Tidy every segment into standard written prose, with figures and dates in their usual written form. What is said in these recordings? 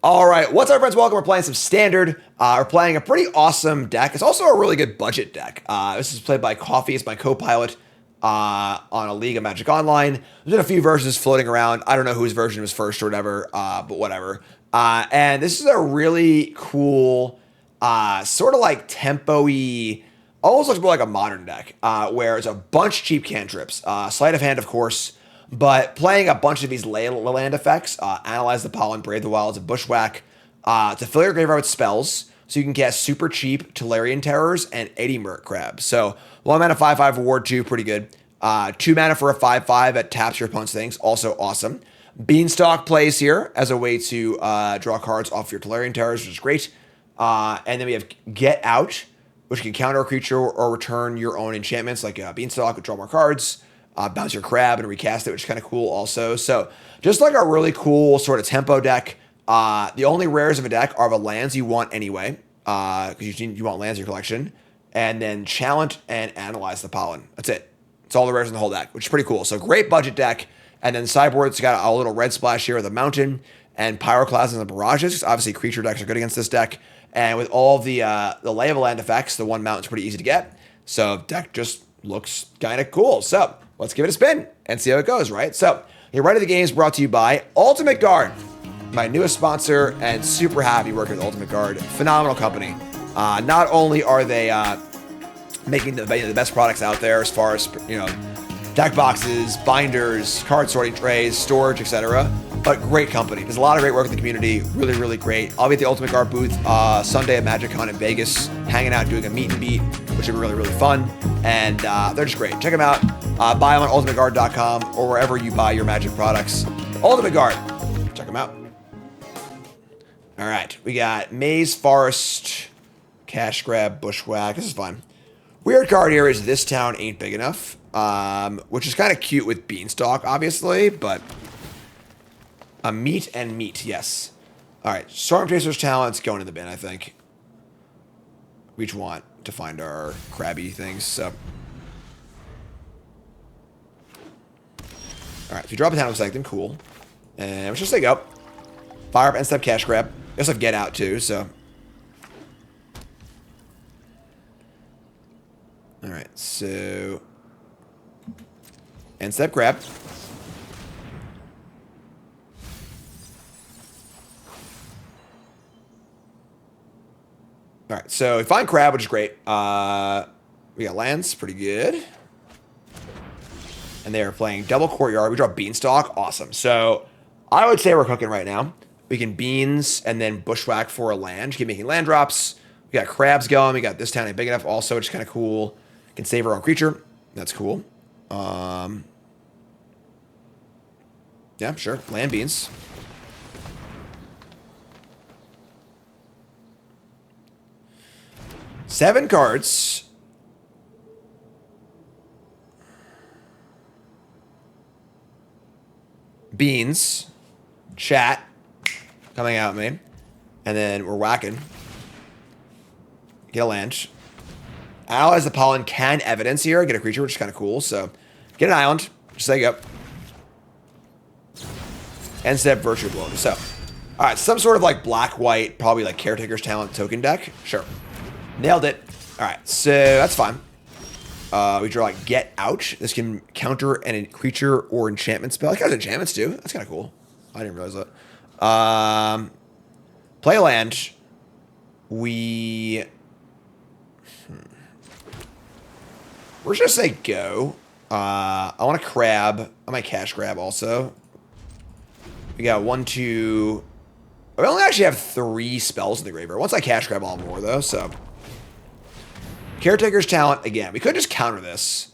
All right, what's up, friends? Welcome. We're playing some Standard. We're playing a pretty awesome deck. It's also a really good budget deck. This is played by Coffee. It's my co-pilot on a League of Magic Online. There's been a few versions floating around. I don't know whose version was first or whatever, but whatever. And this is a really cool, sort of like tempo-y, almost looks more like a modern deck, where it's a bunch of cheap cantrips. Sleight of hand, of course. But playing a bunch of these land effects, Analyze the Pollen, Brave the Wilds, and Bushwhack, to fill your graveyard with spells, so you can cast super cheap Tolarian Terrors and 80 Murk Crabs. So 1 mana 5/5 Ward 2, pretty good. 2 mana for a 5/5 that taps your opponent's things, also awesome. Beanstalk plays here as a way to draw cards off your Tolarian Terrors, which is great. And then we have Get Out, which can counter a creature or return your own enchantments, like Beanstalk, draw more cards. Bounce your crab and recast it, which is kind of cool also. So just like a really cool sort of tempo deck. The only rares of a deck are the lands you want anyway, because you want lands in your collection. And then Challenge and Analyze the Pollen. That's it. It's all the rares in the whole deck, which is pretty cool. So great budget deck. And then sideboard's got a little red splash here with a mountain and Pyroclasms and Barrages. Obviously, creature decks are good against this deck. And with all the Lay of the Land effects, the one mountain's pretty easy to get. So deck just looks kind of cool. So let's give it a spin and see how it goes, right? So, your Right of the Game is brought to you by Ultimate Guard, my newest sponsor, and super happy working with Ultimate Guard. Phenomenal company. Not only are they making the best products out there as far as, deck boxes, binders, card sorting trays, storage, etc., but great company. There's a lot of great work in the community. Really, really great. I'll be at the Ultimate Guard booth Sunday at MagicCon in Vegas, hanging out, doing a meet and beat, which will be really, really fun. And they're just great. Check them out. Buy them on ultimateguard.com or wherever you buy your Magic products. Ultimate Guard. Check them out. All right. We got Maze, Forest, Cash Grab, Bushwhack. This is fun. Weird card here is This Town Ain't Big Enough, which is kind of cute with Beanstalk, obviously, but a meat and meat, yes. All right. Storm Chaser's Talent's going in the bin, I think. We each want to find our crabby things, so. All right, if you drop a town, select them, cool. And let's just say go. Fire up, end step, cash grab. We also have Get Out too, so. All right, so. End step, grab. All right, so we find crab, which is great. We got lands, pretty good. And they are playing double courtyard. We draw Beanstalk. Awesome. So I would say we're cooking right now. We can beans and then bushwhack for a land. Keep making land drops. We got crabs going. We got This Town Ain't Big Enough also, which is kind of cool. Can save our own creature. That's cool. Yeah, sure. Land beans. Seven cards. Beans, chat, coming out at me, and then we're whacking. Get a land. Analyze the Pollen can evidence here, get a creature, which is kind of cool. So get an island, just say go. End step, Virtue Blow. So, all right, some sort of like black-white, probably like Caretaker's Talent token deck. Sure. Nailed it. All right, so that's fine. We draw like Get Out. This can counter a creature or enchantment spell. It has enchantments too. That's kind of cool. I didn't realize that. Play a land. We're just gonna say go. I want a crab. I might cash grab also. We got 1, 2. We only actually have 3 spells in the graveyard. Once I cash grab all more though, so. Caretaker's Talent, again, we could just counter this,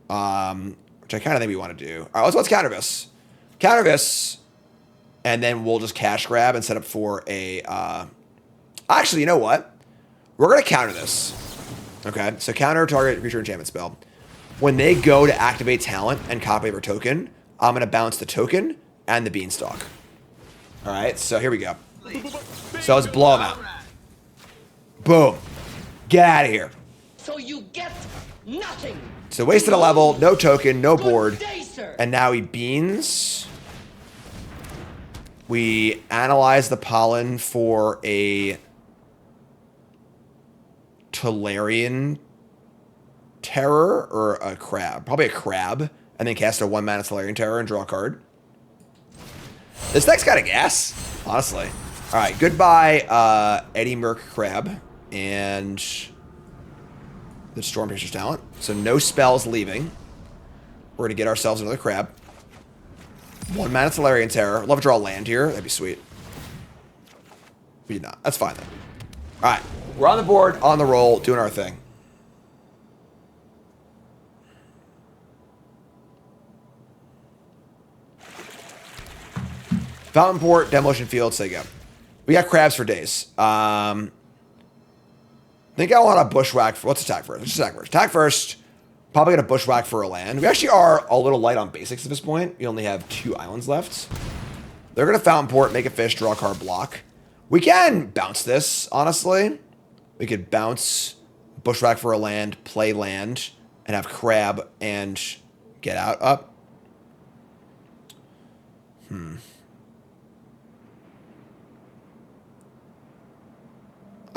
which I kind of think we want to do. All right, let's counter this. Counter this, and then we'll just cash grab and set up for a, actually, you know what? We're going to counter this, okay? So counter target creature enchantment spell. When they go to activate talent and copy their token, I'm going to bounce the token and the Beanstalk. All right, so here we go. So let's blow them out. Boom. Get out of here. So you get nothing. So wasted a level, no token, no board. Day, sir. And now he beans. We analyze the pollen for a Tolarian Terror or a crab. Probably a crab. And then cast a 1-mana Tolarian Terror and draw a card. This deck's got a gas, honestly. All right, goodbye, Eddie Merc Crab and the Stormpiercer's Talent. So no spells leaving. We're going to get ourselves another crab. 1-mana Tolarian Terror. Love to draw land here. That'd be sweet. We did not. That's fine, then. All right. We're on the board, on the roll, doing our thing. Fountain Port, Demolition Field, say go. We got crabs for days. I think I want to bushwhack. Let's attack first. Let's attack first. Attack first. Probably going to bushwhack for a land. We actually are a little light on basics at this point. We only have 2 islands left. They're going to Fountain Port, make a fish, draw a card, block. We can bounce this, honestly. We could bounce, bushwhack for a land, play land, and have crab and get out up.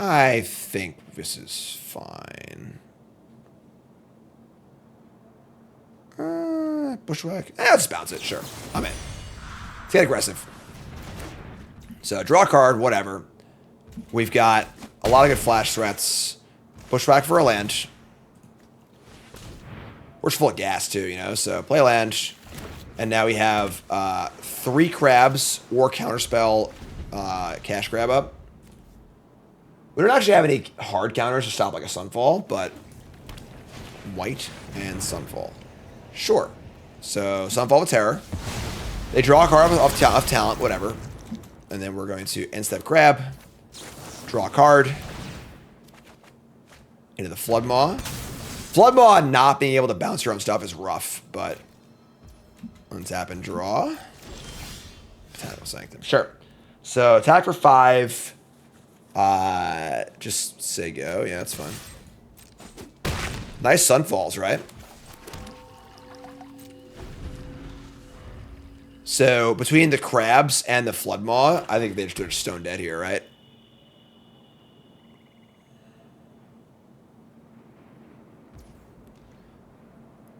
I think this is fine. Bushwhack. Let's bounce it. Sure. I'm in. Let's get aggressive. So draw a card, whatever. We've got a lot of good flash threats. Bushwhack for a land. We're just full of gas too, you know. So play a land. And now we have 3 crabs or counterspell cash grab up. We don't actually have any hard counters to stop like a Sunfall, but white and Sunfall. Sure. So Sunfall with Terror. They draw a card off talent, whatever. And then we're going to end step grab. Draw a card. Into the Floodmaw. Floodmaw not being able to bounce your own stuff is rough, but untap and draw. Botanical Sanctum. Sure. So attack for 5. Just say go. Yeah, that's fine. Nice Sunfalls, right? So between the crabs and the Floodmaw, I think they're just stone dead here, right?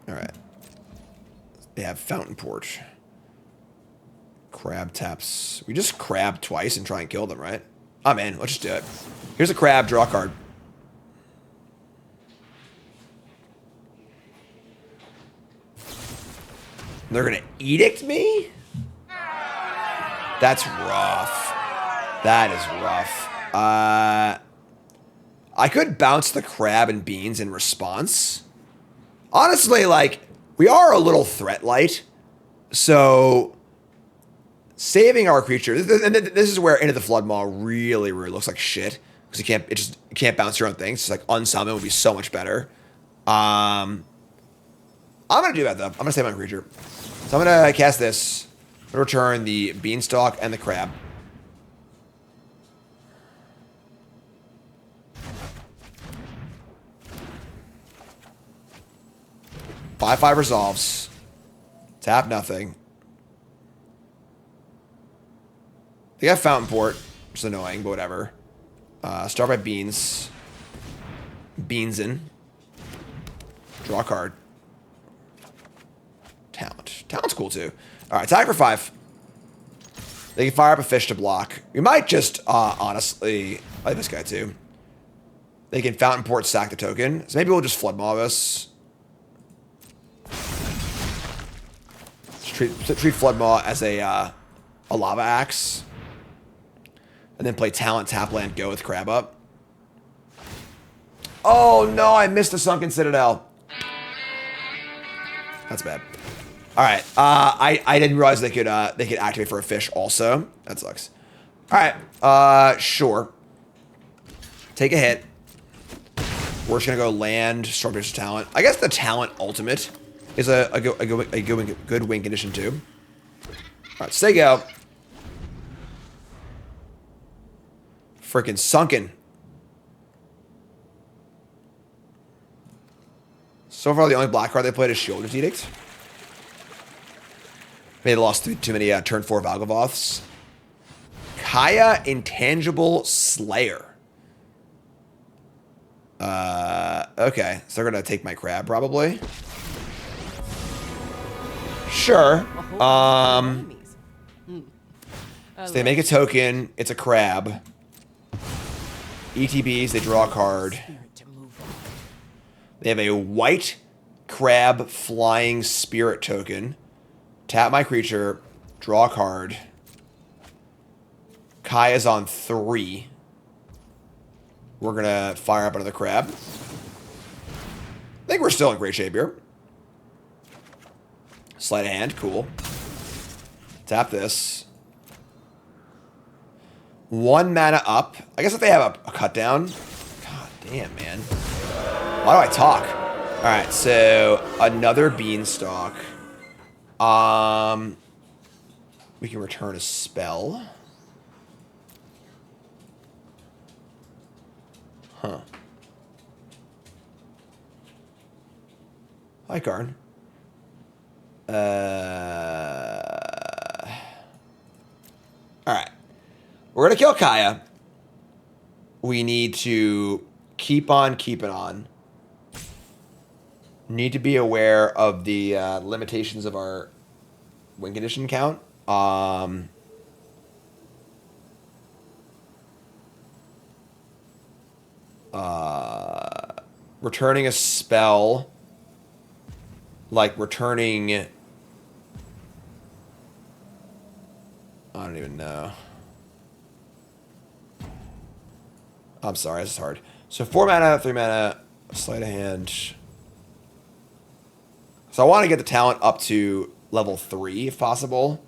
All right. They have Fountain Port. Crab taps. We just crab twice and try and kill them, right? I'm in. Let's just do it. Here's a crab. Draw a card. They're going to edict me? That's rough. That is rough. I could bounce the crab and beans in response. Honestly, like, we are a little threat light. So saving our creature, and this is where Into the Floodmaw really, really looks like shit. Because you can't bounce your own things. It's like unsummon would be so much better. I'm going to do that, though. I'm going to save my creature. So I'm going to cast this. I'm going to return the Beanstalk and the Crab. Five resolves. Tap nothing. They got Fountain Port, which is annoying, but whatever. Start by Beans. Beans in. Draw a card. Talent. Talent's cool too. Alright, attack for 5. They can fire up a fish to block. We might just, honestly, I like this guy too. They can Fountain Port, sack the token. So maybe we'll just Floodmaw this. Treat Floodmaw as a Lava Axe. And then play Talent, tap land, go with Crab up. Oh no, I missed the Sunken Citadel. That's bad. All right, I didn't realize they could activate for a fish also. That sucks. All right, sure. Take a hit. We're just gonna go land, Stormpiercer's Talent. I guess the Talent ultimate is a good win condition too. All right, stay go. Freaking Sunken. So far, the only black card they played is Shoulder's Edict. They lost too many turn 4 Valgavoths. Kaya Intangible Slayer. Okay, so they're gonna take my crab probably. Sure. So they make a token. It's a crab. ETBs. They draw a card. They have a white crab flying spirit token. Tap my creature. Draw a card. Kaya's on 3. We're gonna fire up another crab. I think we're still in great shape here. Sleight of hand, cool. Tap this. 1 mana up. I guess if they have a cut down. God damn, man. Why do I talk? Alright, so another beanstalk. We can return a spell. Huh. Hi, Karn. Alright. We're going to kill Kaya. We need to keep on keeping on. Need to be aware of the limitations of our win condition count. Returning a spell, like returning, I don't even know. I'm sorry, this is hard. So 4 mana, 3 mana, sleight of hand. So I want to get the talent up to level 3 if possible.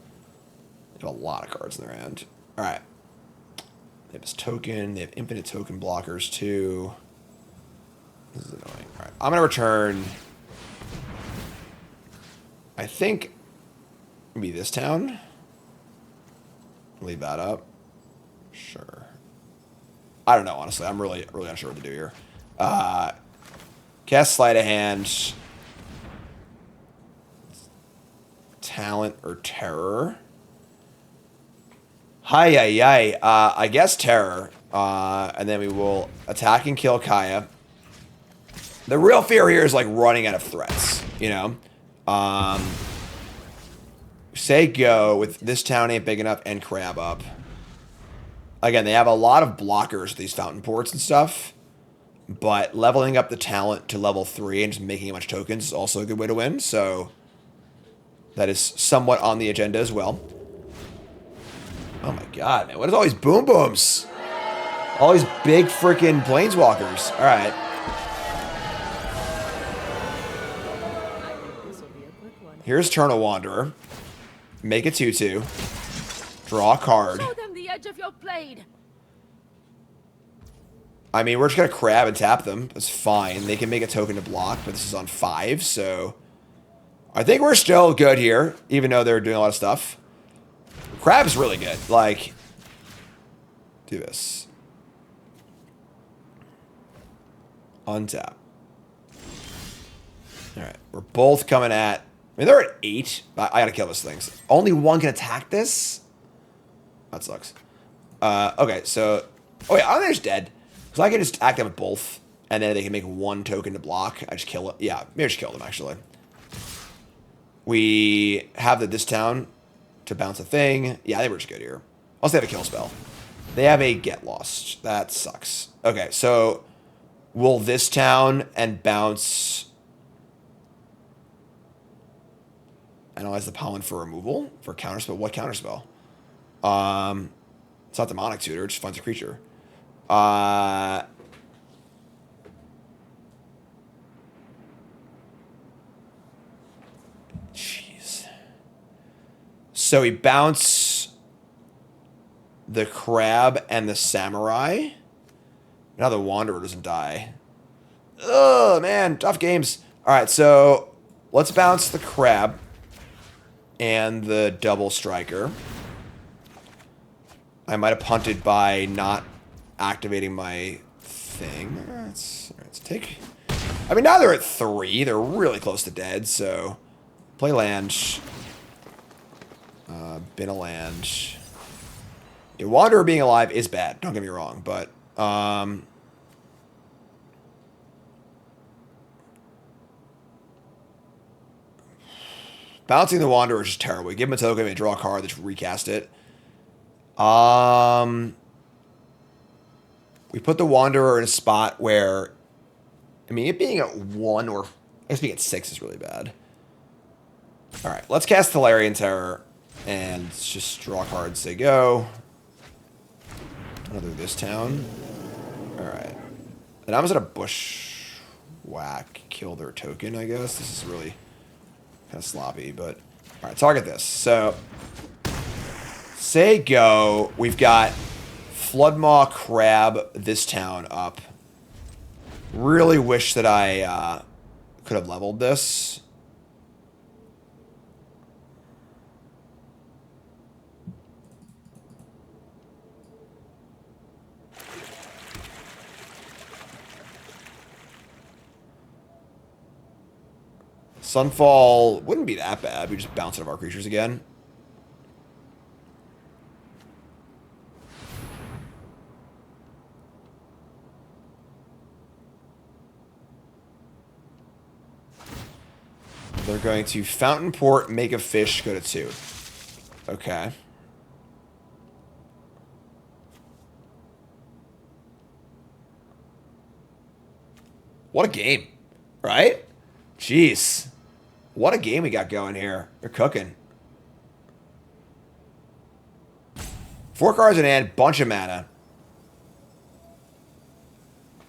They have a lot of cards in their hand. All right. They have this token. They have infinite token blockers too. This is annoying. All right. I'm going to return, I think, maybe this town. Leave that up. Sure. I don't know, honestly. I'm really unsure what to do here. Cast Sleight of Hand. Talent or Terror. Hi. I guess Terror. And then we will attack and kill Kaya. The real fear here is like running out of threats, you know? Say go with this town ain't big enough and crab up. Again, they have a lot of blockers, these fountain ports and stuff. But leveling up the talent to level 3 and just making a bunch of tokens is also a good way to win. So that is somewhat on the agenda as well. Oh my god, man. What is all these boom booms? All these big freaking planeswalkers. All right. Here's Eternal Wanderer. Make a 2/2. Draw a card. Show them the edge of your blade. I mean, we're just gonna crab and tap them. That's fine. They can make a token to block, but this is on 5, so I think we're still good here, even though they're doing a lot of stuff. Crab's really good. Like, do this. Untap. All right, we're both coming at. I mean, they're at 8. I gotta kill those things. Only one can attack this. That sucks. Okay, so oh yeah, I think it's dead. So I can just attack them with both, and then they can make 1 token to block. I just kill it. Yeah, maybe I just kill them actually. We have this town to bounce a thing. Yeah, I think we're just good here. Also, they have a kill spell. They have a get lost. That sucks. Okay, so will this town and bounce. Analyze the pollen for removal for counterspell. What counterspell? It's not demonic tutor. It just finds a creature. Jeez. So we bounce the crab and the samurai. Now the wanderer doesn't die. Oh man, tough games. All right, so let's bounce the crab and the double striker. I might have punted by not activating my thing. Let's take. I mean, now they're at 3. They're really close to dead, so play land. Bin a land. Yeah, Wanderer being alive is bad. Don't get me wrong, but bouncing the Wanderer is just terrible. You give him a token, they draw a card, just recast it. We put the Wanderer in a spot where, I mean, it being at 1 or I guess being at 6 is really bad. All right, let's cast Tolarian Terror and just draw cards. Say go. Another this town. All right, and I was at a bushwhack, kill their token. I guess this is really kind of sloppy, but all right, target this. So say go. We've got Floodmaw Crab this town up. Really wish that I could have leveled this. Sunfall wouldn't be that bad. We just bounce out of our creatures again. They're going to Fountain Port, make a fish, go to 2. Okay. What a game, right? Jeez. What a game we got going here. They're cooking. 4 cards in hand, bunch of mana. I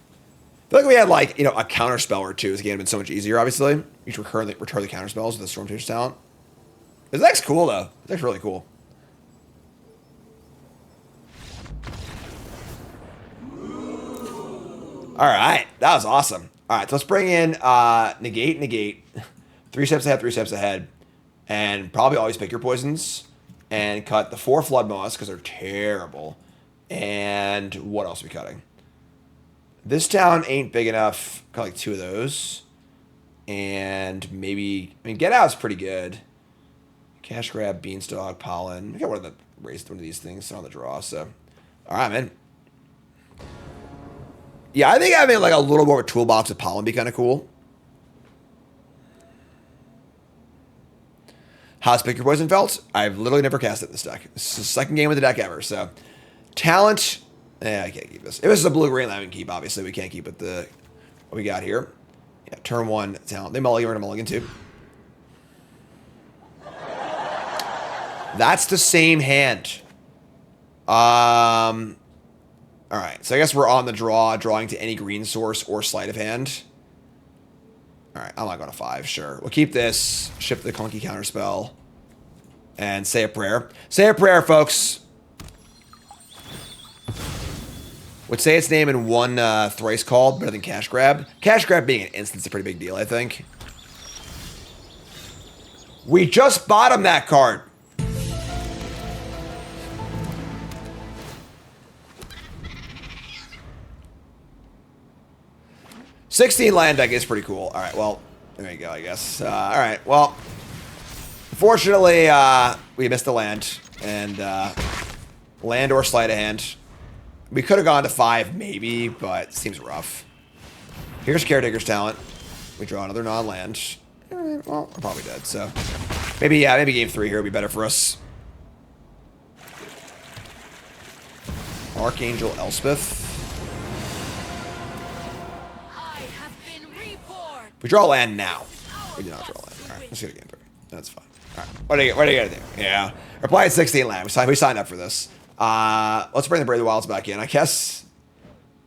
feel like we had, like, you know, a counter spell or two. This game would have been so much easier, obviously. You should return the counter spells with the Storm Chaser talent. This deck's cool, though. This deck's really cool. All right. That was awesome. All right, so let's bring in negate. 3 steps ahead, 3 steps ahead. And probably always pick your poisons. And cut the 4 Floodmaws, because they're terrible. And what else are we cutting? This town ain't big enough. Cut like 2 of those. And maybe, I mean, Get Out's pretty good. Cash Grab, Beanstalk, Pollen. We got one of these things on the draw, so. All right, man. Yeah, I think having like a little more of a toolbox of Pollen would be kind of cool. How's Pick Your Poison felt? I've literally never cast it in this deck. This is the second game of the deck ever, so. Talent. I can't keep this. If this is a blue-green land, we can keep, obviously. We can't keep it what we got here. Yeah, turn 1, talent. They mulligan, we're going to mulligan too. That's the same hand. All right, so I guess we're on the draw, drawing to any green source or sleight of hand. All right, I'm not going to 5, sure. We'll keep this, shift the clunky counterspell, and say a prayer. Say a prayer, folks. Would say its name in 1 thrice called, better than Cash Grab. Cash Grab being an instant is a pretty big deal, I think. We just bottomed that card. $16 land deck is pretty cool. All right, well, there you go, I guess. All right, well, unfortunately, we missed the land, and land or sleight of hand. We could have gone to 5, maybe, but it seems rough. Here's Caretaker's talent. We draw another non-land. Well, we're probably dead, so maybe game 3 here would be better for us. Archangel Elspeth. We draw land now. We do not draw land. All right, let's get a game 3. That's fine. All right, what are you gonna do? Yeah, we're playing 16 land. We signed up for this. Let's bring the Brave of the Wilds back in, I guess,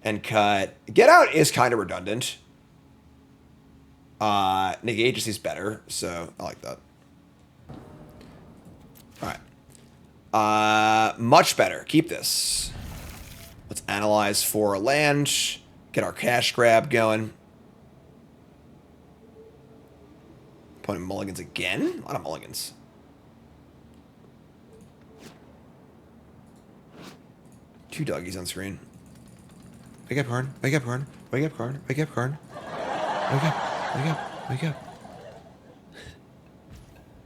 and cut. Get Out is kind of redundant. Negate just is better, so I like that. All right, much better. Keep this. Let's analyze for a land. Get our cash grab going. Opponent mulligans again. A lot of mulligans. Two doggies on screen. Wake up, Karn. Wake up, Karn. Wake up, Karn. Wake up, Karn. Wake up. Wake up. Wake up.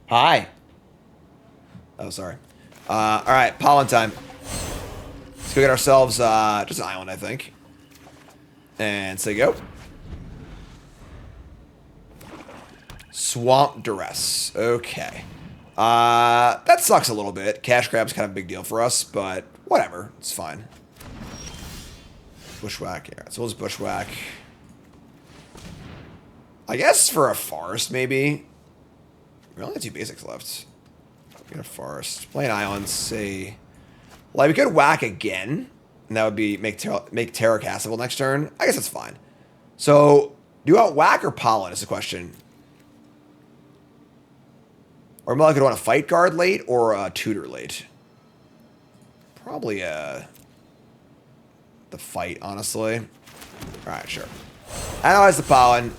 Hi. Oh, sorry. All right, pollen time. Let's go get ourselves just an island, I think. And say go. Swamp Duress. Okay. That sucks a little bit. Cash grab's kind of a big deal for us, but whatever. It's fine. Bushwhack. Yeah, so we'll just bushwhack. I guess for a forest, maybe. We only have 2 basics left. We got a forest. Play an island, say... Like, we could whack again, and that would be make Terra castable next turn. I guess that's fine. So, do you want whack or pollen is the question. Or more likely to want a fight guard late or a tutor late. Probably the fight, honestly. Alright, sure. Analyze the pollen.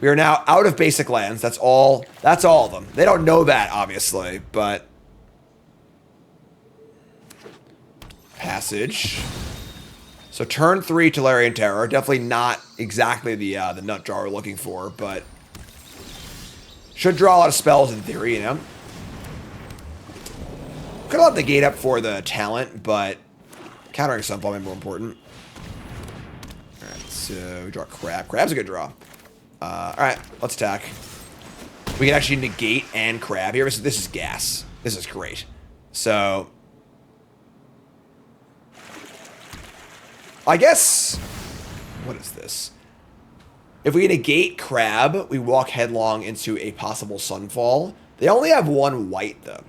We are now out of basic lands. That's all of them. They don't know that, obviously, but... Passage. So turn 3 Tolarian Terror. Definitely not exactly the nut jar we're looking for, but... Should draw a lot of spells in theory, you know? Could have left the gate up for the talent, but... Countering Sunfall may be more important. Alright, so we draw Crab. Crab's a good draw. Alright, let's attack. We can actually negate and Crab here. This is gas. This is great. So... I guess... What is this? If we negate Crab, we walk headlong into a possible Sunfall. They only have 1 white, though.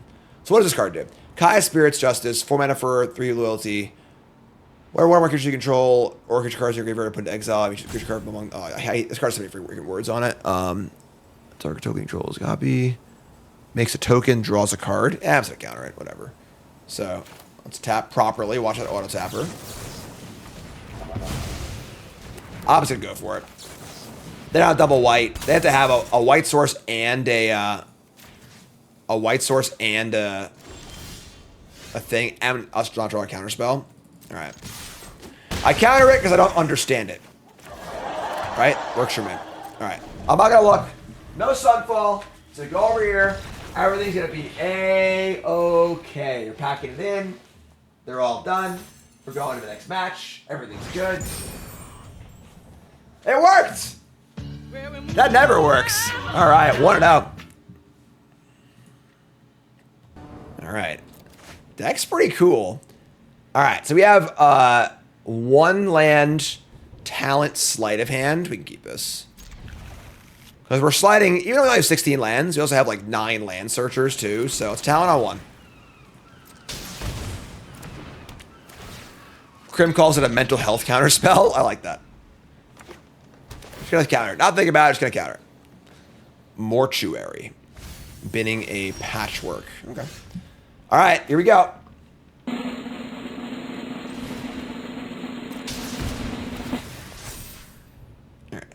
So what does this card do? Kaya Spirit's Justice, 4 mana for 3 loyalty. Where one more creature you control, or creature cards in your graveyard put into exile. I mean, creature card among... Oh, I hate this card has so many freaking words on it. Target token controls copy. Makes a token, draws a card. I'm just gonna counter it, whatever. So, let's tap properly. Watch that auto tapper. I'm just gonna go for it. They're not double white. They have to have a white source and a white source and a thing, and us not draw a counter spell. All right. I counter it because I don't understand it. Right? Works for me. All right. I'm not gonna look. No Sunfall. So go over here. Everything's gonna be A-okay. You're packing it in. They're all done. We're going to the next match. Everything's good. It worked! That never works. Alright, 1-0. Alright. Deck's pretty cool. Alright, so we have 1 land talent sleight of hand. We can keep this. Because we're sliding, even though we only have 16 lands, we also have like 9 land searchers too, so it's talent on 1. Krim calls it a mental health counter spell. I like that. Just gonna counter it. Not thinking about it, just gonna counter it. Mortuary. Binning a patchwork. Okay. Alright, here we go. Alright.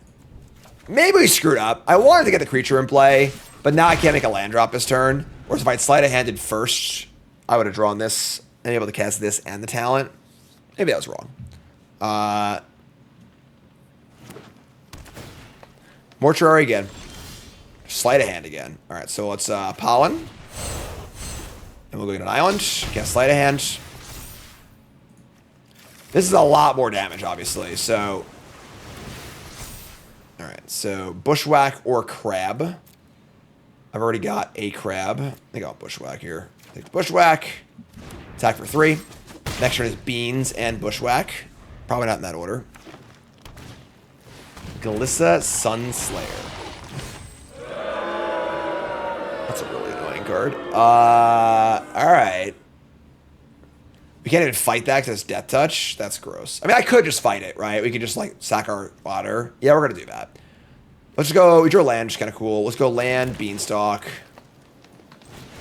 Maybe we screwed up. I wanted to get the creature in play, but now I can't make a land drop this turn. Whereas if I'd sleight of handed first, I would have drawn this and able to cast this and the talent. Maybe that was wrong. Mortuary again. Sleight of hand again. Alright, so let's Pollen. And we'll go get an island. Cast Sleight of hand. This is a lot more damage, obviously, so... Alright, so Bushwhack or Crab. I've already got a Crab. I think I'll Bushwhack here. Take the Bushwhack. Attack for 3. Next turn is Beans and Bushwhack. Probably not in that order. Glissa Sunslayer. That's a really annoying card. Alright. We can't even fight that because it's Death Touch. That's gross. I mean, I could just fight it, right? We could just, like, sack our water. Yeah, we're going to do that. Let's just go. We drew land, which is kind of cool. Let's go land, Beanstalk.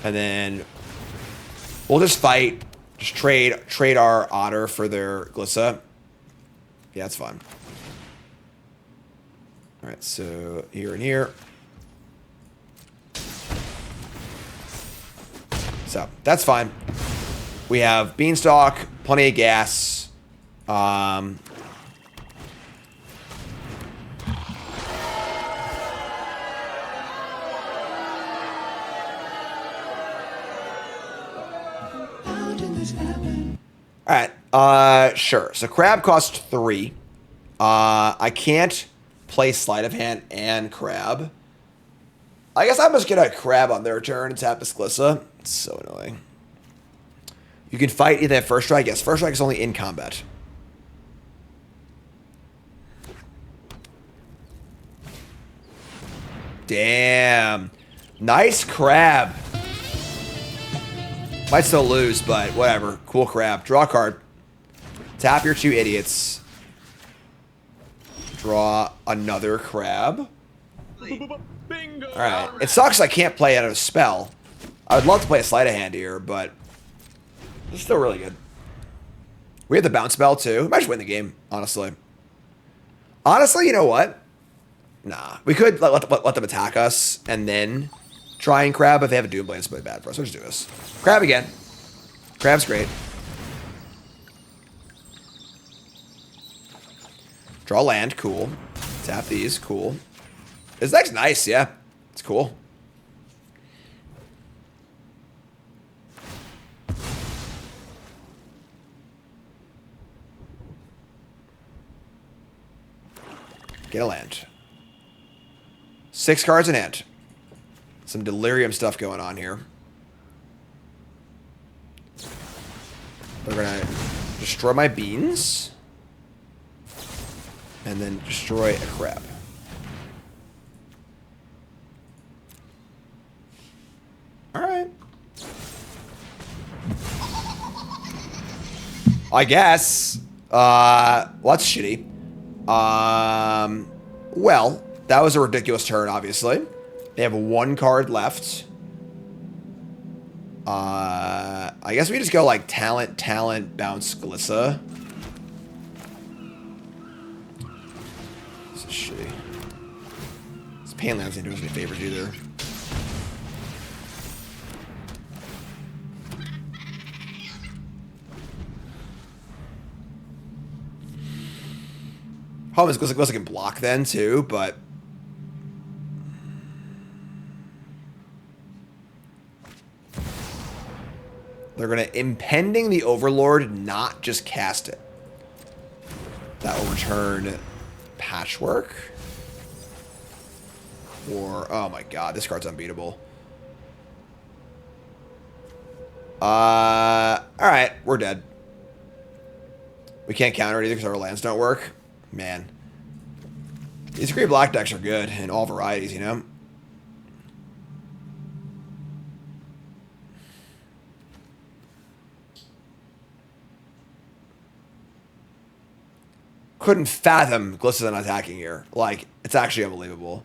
And then we'll just fight. Just trade our Otter for their Glissa. Yeah, that's fine. Alright, so here and here. So, that's fine. We have Beanstalk, plenty of gas. Alright, Sure. So crab costs 3. I can't play sleight of hand and crab. I guess I'm just gonna crab on their turn and tap this Glissa. It's so annoying. You can fight either at first strike. Yes, first strike is only in combat. Damn. Nice crab. Might still lose, but whatever. Cool crab. Draw a card. Tap your 2 idiots. Draw another crab. Bingo. Alright. It sucks I can't play out of a spell. I would love to play a sleight of hand here, but it's still really good. We have the bounce spell too. We might just win the game, honestly. Honestly, you know what? Nah. We could let them attack us and then try and crab. If they have a Doomblade, it's really bad for us. We'll just do this. Crab again. Crab's great. Draw land. Cool. Tap these. Cool. This deck's nice, yeah. It's cool. Get a land. 6 cards in hand. Some delirium stuff going on here. They're gonna destroy my beans. And then destroy a crab. Alright. I guess. Well, that's shitty. Well, that was a ridiculous turn, obviously. They have 1 card left. I guess we just go like talent, bounce, Glissa. This is shitty. This Panlands didn't do us any favors either. Problem is, Glissa can block then too, but they're gonna impending the Overlord, not just cast it. That will return Patchwork. Or oh my god, this card's unbeatable. Alright, we're dead. We can't counter it either because our lands don't work. Man. These 3 black decks are good in all varieties, you know? Couldn't fathom Glissa not attacking here. Like, it's actually unbelievable.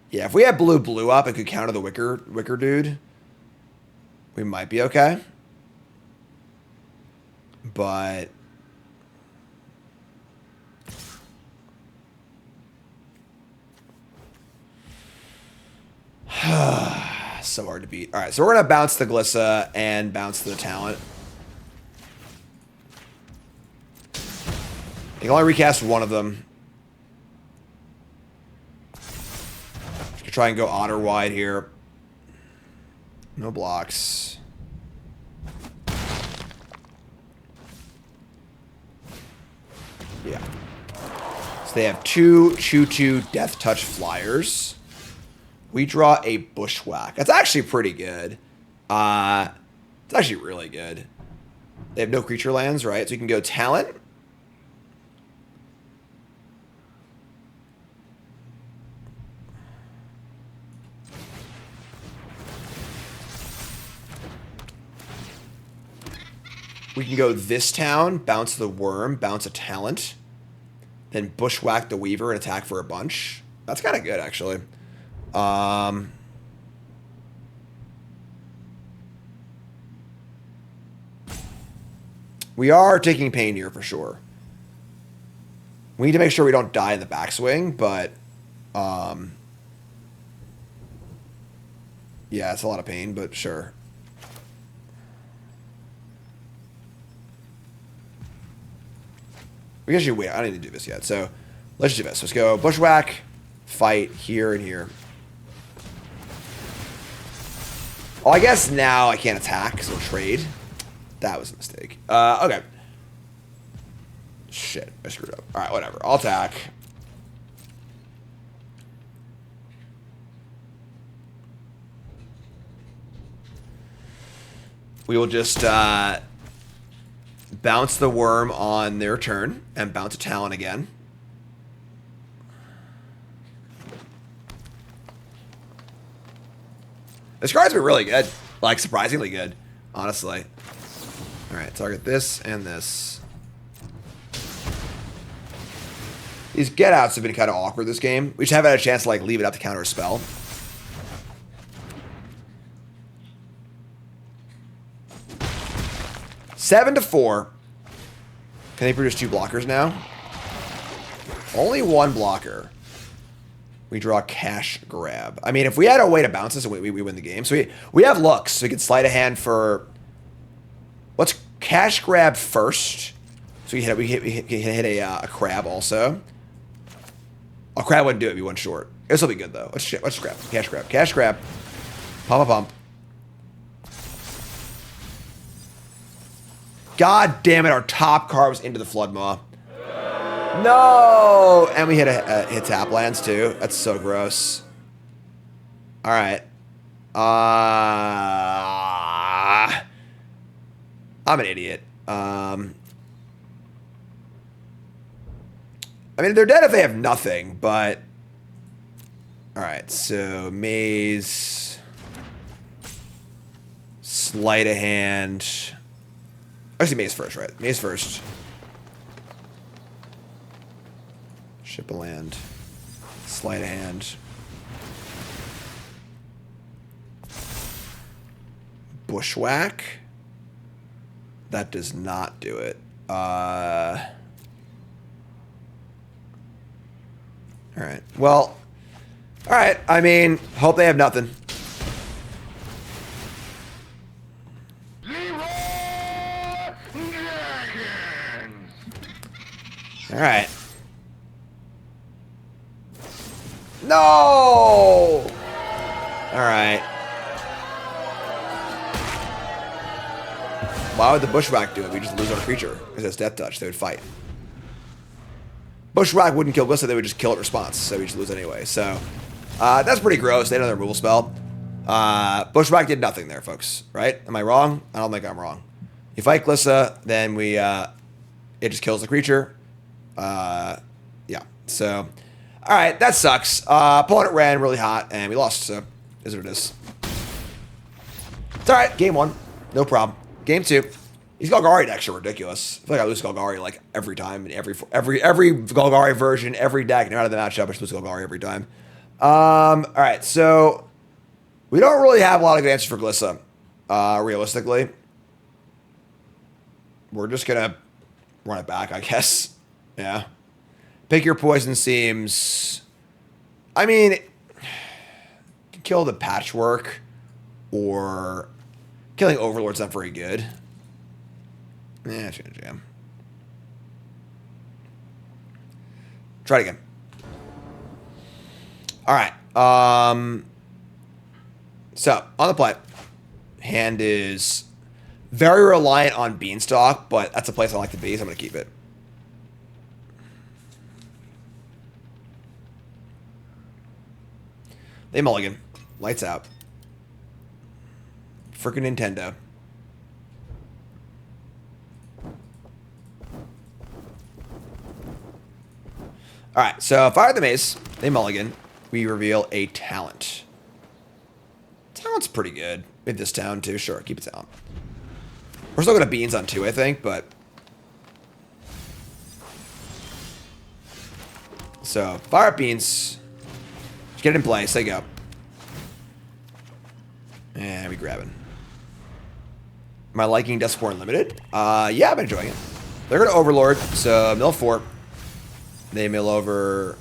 Yeah, if we had blue up and could counter the Wicker dude, we might be okay. But so hard to beat. All right, so we're gonna bounce the Glissa and bounce the talent. You can only recast 1 of them. Just try and go otter wide here. No blocks. Yeah. So they have 2 Choo-Choo Death Touch Flyers. We draw a Bushwhack. That's actually pretty good. It's actually really good. They have no creature lands, right? So you can go Talent. We can go this town, bounce the Worm, bounce a Talent, then Bushwhack the Weaver and attack for a bunch. That's kind of good, actually. We are taking pain here for sure. We need to make sure we don't die in the backswing, but yeah, it's a lot of pain, but sure. We guess you wait. I don't need to do this yet. So let's do this. Let's go Bushwhack, fight here and here. Oh, I guess now I can't attack, so we'll trade. That was a mistake. Okay. Shit, I screwed up. Alright, whatever. I'll attack. We will just bounce the worm on their turn and bounce a talent again. This card's been really good. Like, surprisingly good, honestly. Alright, target this and this. These get-outs have been kind of awkward this game. We just haven't had a chance to, like, leave it up to counter a spell. Seven to 4. Can they produce 2 blockers now? Only 1 blocker. We draw a cash grab. I mean, if we had a way to bounce this, we win the game. So we have looks. So we can slide a hand for... Let's cash grab first. So we can hit a crab also. A crab wouldn't do it. We went short. This will be good, though. Let's grab. Cash grab. Cash grab. Pump a pump. God damn it. Our top card was into the Flood Maw. No! And we hit hit tap lands, too. That's so gross. All right. I'm an idiot. I mean, they're dead if they have nothing, but... Alright, so Maze... Sleight of hand... Actually, Maze first, right? Maze first. Ship a land. Sleight of hand. Bushwhack. That does not do it. Alright. Well, alright. I mean, hope they have nothing. Alright. No! Alright. Why would the Bushwhack do it? We just lose our creature. Because it's Death Touch. They would fight. Bushwhack wouldn't kill Glissa, they would just kill it response, so we just lose anyway. So, that's pretty gross. They had another removal spell. Bushwhack did nothing there, folks. Right? Am I wrong? I don't think I'm wrong. You fight Glissa, then we, it just kills the creature. Yeah. So, alright, that sucks. Opponent ran really hot, and we lost, so, is what it is. It's alright. Game 1. No problem. Game 2. These Golgari decks are ridiculous. I feel like I lose Golgari like every time in every Golgari version, every deck. No matter the matchup, I just lose Golgari every time. All right, so we don't really have a lot of good answers for Glissa, realistically. We're just gonna run it back, I guess. Yeah. Pick your poison seems. I mean, kill the Patchwork, or killing Overlord's not very good. Yeah, it's gonna jam. Try it again. Alright. So, on the play. Hand is very reliant on Beanstalk, but that's a place I like to be, so I'm gonna keep it. They mulligan. Lights out. Frickin' Nintendo. Alright, so fire the mace. They mulligan. We reveal a talent. Talent's pretty good. Maybe this town too. Sure, keep it talent. We're still going to beans on 2, I think, but... So, fire up beans. Just get it in place. There you go. And we grabbing. Am I liking Duskmourn Limited? Yeah, I've been enjoying it. They're going to Overlord, so mill 4. They mill over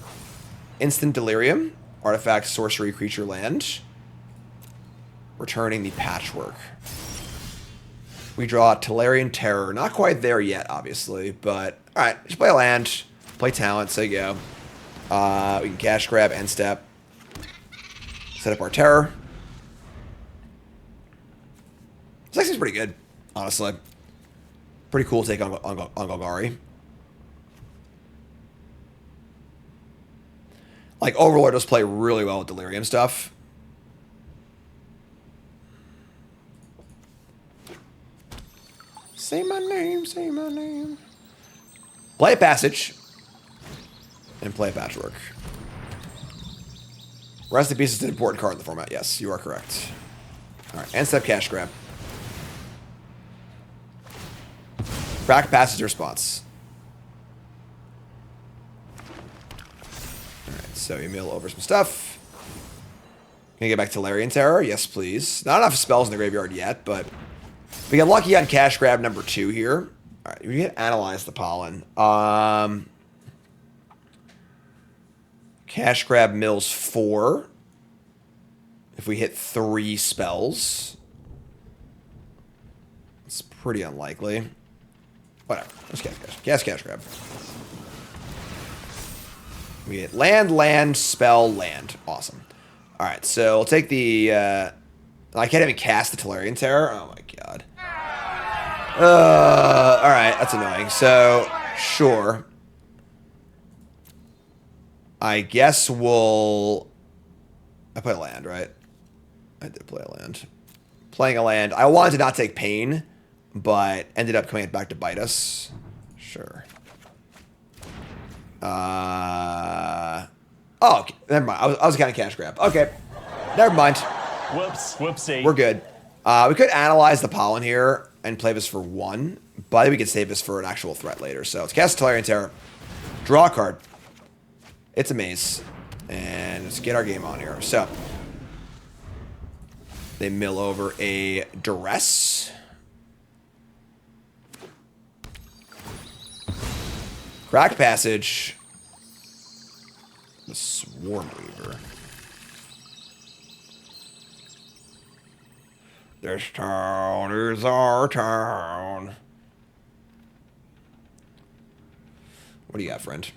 Instant Delirium, Artifact, Sorcery, Creature, Land. Returning the Patchwork. We draw Tolarian Terror. Not quite there yet, obviously, but alright, just play a land, play talent, so you go. We can cash grab, end step. Set up our Terror. pretty good, honestly. Pretty cool take on Golgari. Like, Overlord does play really well with Delirium stuff. Say my name, say my name. Play a Passage. And play a Patchwork. Rest in Peace is an important card in the format. Yes, you are correct. Alright, end step cash grab. Crack Passage response. Alright, so you mill over some stuff. Can you get back to Larian Terror? Yes, please. Not enough spells in the graveyard yet, but we get lucky on cash grab number 2 here. Alright, we can analyze the pollen. Cash grab mills 4. If we hit 3 spells. It's pretty unlikely. Whatever. Let's cash grab. We hit land, spell, land. Awesome. Alright, so we'll take the... I can't even cast the Tolarian Terror. Oh my god. Alright, that's annoying. So, sure. I guess we'll... I play land, right? I did play a land. Playing a land. I wanted to not take pain, but ended up coming back to bite us. Sure. Oh, okay. Never mind. I was kind of cash grab. Okay. Never mind. Whoopsie. We're good. We could analyze the pollen here and play this for 1, but I think we could save this for an actual threat later. So let's cast Tolarian Terror. Draw a card. It's a maze. And let's get our game on here. So they mill over a Duress. Crack Passage. The Swarm Weaver. This town is our town. What do you got, friend?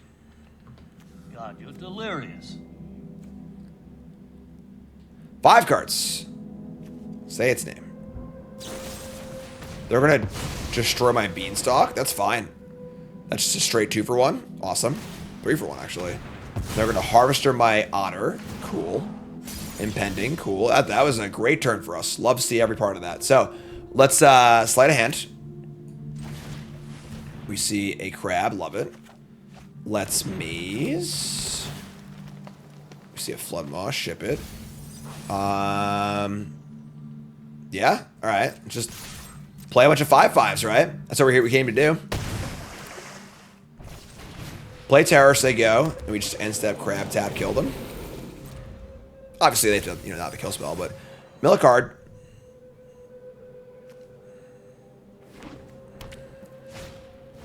God, you're delirious. 5 cards. Say its name. They're gonna destroy my Beanstalk. That's fine. That's just a straight 2 for 1. Awesome. 3 for 1, actually. They're gonna Harvester my Honor. Cool. Impending. Cool. That was a great turn for us. Love to see every part of that. So, let's sleight of hand. We see a crab. Love it. Let's maze. We see a Flood Maw. Ship it. Yeah. All right. Just play a bunch of 5/5s, right? That's what we came to do. Play Terror, say go, and we just end step crab tap kill them. Obviously they have to, not the kill spell, but mill a card.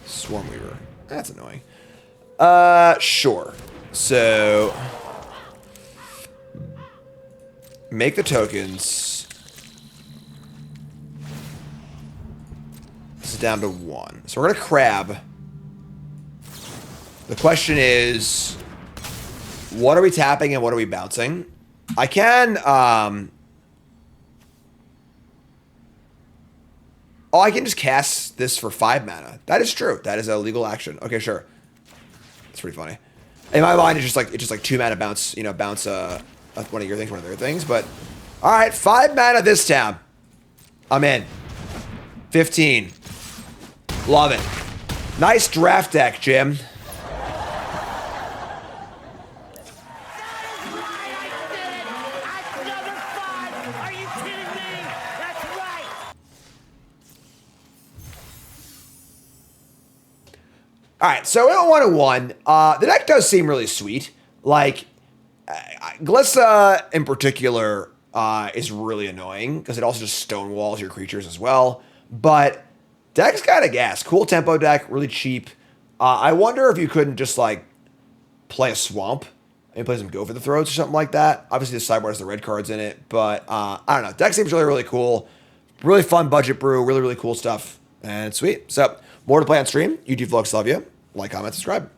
Swarm Weaver. That's annoying. Sure. So make the tokens. This is down to 1. So we're gonna crab. The question is, what are we tapping and what are we bouncing? I can, I can just cast this for 5 mana. That is true. That is a legal action. Okay, sure. That's pretty funny. In my mind, it's just like 2 mana bounce, bounce one of your things, one of their things. But, all right, 5 mana this town. I'm in. 15. Love it. Nice draft deck, Jim. All right, so we don't want to 1. The deck does seem really sweet. Like, Glissa in particular is really annoying because it also just stonewalls your creatures as well. But deck's kind of gas. Cool tempo deck, really cheap. I wonder if you couldn't just like play a swamp and play some Go for the Throats or something like that. Obviously, the sideboard has the red cards in it, but I don't know. Deck seems really, really cool. Really fun budget brew. Really, really cool stuff. And sweet. So, more to play on stream. YouTube vlogs love you. Like, comment, subscribe.